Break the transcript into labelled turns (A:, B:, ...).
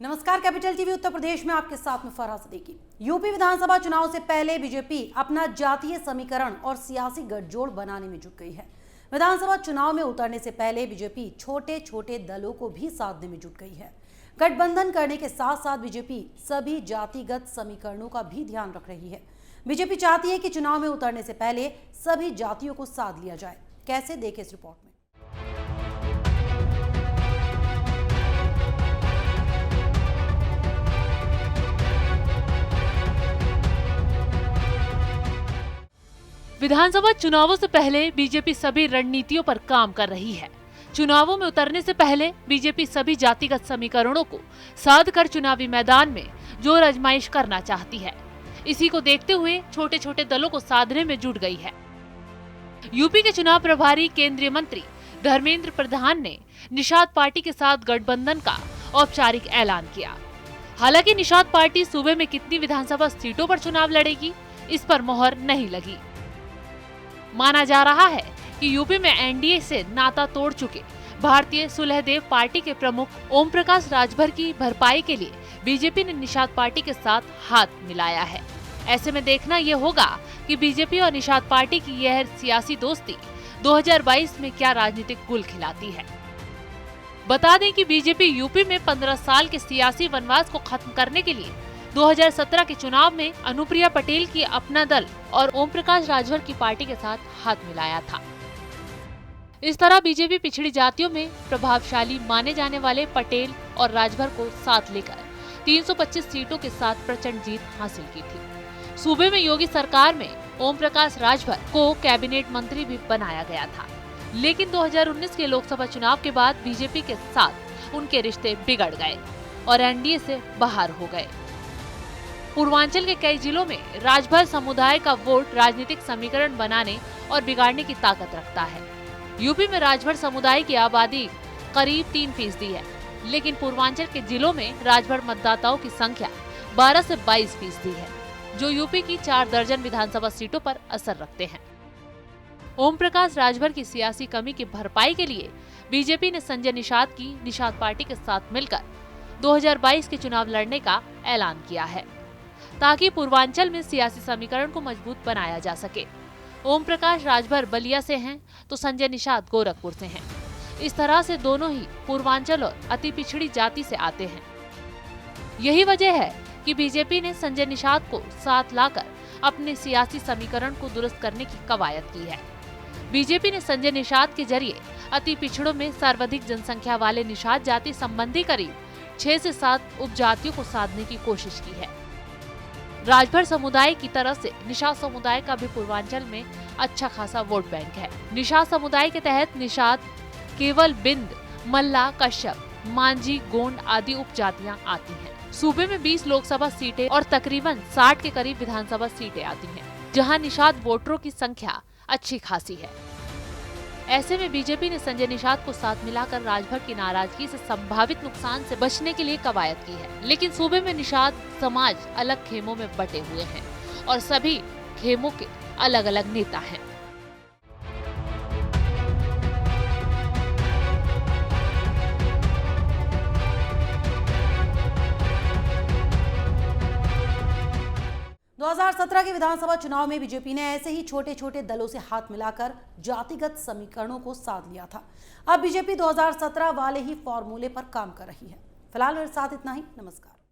A: नमस्कार, capital TV Uttar Pradesh में आपके साथ में फरहाद सिद्दीकी। यूपी विधानसभा चुनाव से पहले बीजेपी अपना जातीय समीकरण और सियासी गठजोड़ बनाने में जुट गई है। विधानसभा चुनाव में उतरने से पहले बीजेपी छोटे छोटे दलों को भी साधने में जुट गई है। गठबंधन करने के साथ साथ बीजेपी सभी जातिगत समीकरणों का भी ध्यान रख रही है। बीजेपी चाहती है कि चुनाव में उतरने से पहले सभी जातियों को साध लिया जाए। कैसे, देखें इस रिपोर्ट में।
B: विधानसभा चुनावों से पहले बीजेपी सभी रणनीतियों पर काम कर रही है। चुनावों में उतरने से पहले बीजेपी सभी जातिगत समीकरणों को साध कर चुनावी मैदान में जोर आजमाइश करना चाहती है। इसी को देखते हुए छोटे छोटे दलों को साधने में जुट गई है। यूपी के चुनाव प्रभारी केंद्रीय मंत्री धर्मेंद्र प्रधान ने निषाद पार्टी के साथ गठबंधन का औपचारिक ऐलान किया। हालांकि निषाद पार्टी सूबे में कितनी विधानसभा सीटों पर चुनाव लड़ेगी, इस पर मोहर नहीं लगी। माना जा रहा है कि यूपी में एनडीए से नाता तोड़ चुके भारतीय सुलहदेव पार्टी के प्रमुख ओम प्रकाश राजभर की भरपाई के लिए बीजेपी ने निषाद पार्टी के साथ हाथ मिलाया है। ऐसे में देखना यह होगा कि बीजेपी और निषाद पार्टी की यह सियासी दोस्ती 2022 में क्या राजनीतिक गुल खिलाती है। बता दें कि बीजेपी यूपी में 15 साल के सियासी वनवास को खत्म करने के लिए 2017 के चुनाव में अनुप्रिया पटेल की अपना दल और ओम प्रकाश राजभर की पार्टी के साथ हाथ मिलाया था। इस तरह बीजेपी पिछड़ी जातियों में प्रभावशाली माने जाने वाले पटेल और राजभर को साथ लेकर 325 सीटों के साथ प्रचंड जीत हासिल की थी। सूबे में योगी सरकार में ओम प्रकाश राजभर को कैबिनेट मंत्री भी बनाया गया था, लेकिन 2019 के लोकसभा चुनाव के बाद बीजेपी के साथ उनके रिश्ते बिगड़ गए और एनडीए से बाहर हो गए। पूर्वांचल के कई जिलों में राजभर समुदाय का वोट राजनीतिक समीकरण बनाने और बिगाड़ने की ताकत रखता है। यूपी में राजभर समुदाय की आबादी करीब 3% है, लेकिन पूर्वांचल के जिलों में राजभर मतदाताओं की संख्या 12 से 22% है, जो यूपी की 4 दर्जन विधानसभा सीटों पर असर रखते हैं। ओम प्रकाश राजभर की सियासी कमी की भरपाई के लिए बीजेपी ने संजय निषाद की निषाद पार्टी के साथ मिलकर 2022 के चुनाव लड़ने का ऐलान किया है, ताकि पूर्वांचल में सियासी समीकरण को मजबूत बनाया जा सके। ओम प्रकाश राजभर बलिया से हैं, तो संजय निषाद गोरखपुर से हैं। इस तरह से दोनों ही पूर्वांचल और अति पिछड़ी जाति से आते हैं। यही वजह है कि बीजेपी ने संजय निषाद को साथ लाकर अपने सियासी समीकरण को दुरुस्त करने की कवायद की है। बीजेपी ने संजय निषाद के जरिए अति पिछड़ों में सर्वाधिक जनसंख्या वाले निषाद जाति संबंधी करीब 6 से 7 उपजातियों को साधने की कोशिश की है। राजभर समुदाय की तरफ से निषाद समुदाय का भी पूर्वांचल में अच्छा खासा वोट बैंक है। निषाद समुदाय के तहत निषाद, केवल, बिंद, मल्ला, कश्यप, मांझी, गोंड आदि उपजातियां आती हैं। सूबे में 20 लोकसभा सीटें और तकरीबन 60 के करीब विधानसभा सीटें आती हैं, जहां निषाद वोटरों की संख्या अच्छी खासी है। ऐसे में बीजेपी ने संजय निषाद को साथ मिलाकर राजभर की नाराजगी से संभावित नुकसान से बचने के लिए कवायद की है। लेकिन सूबे में निषाद समाज अलग खेमों में बटे हुए हैं और सभी खेमों के अलग अलग नेता हैं।
A: दो 2017 के विधानसभा चुनाव में बीजेपी ने ऐसे ही छोटे छोटे दलों से हाथ मिलाकर जातिगत समीकरणों को साध लिया था। अब बीजेपी 2017 वाले ही फॉर्मूले पर काम कर रही है। फिलहाल मेरे साथ इतना ही। नमस्कार।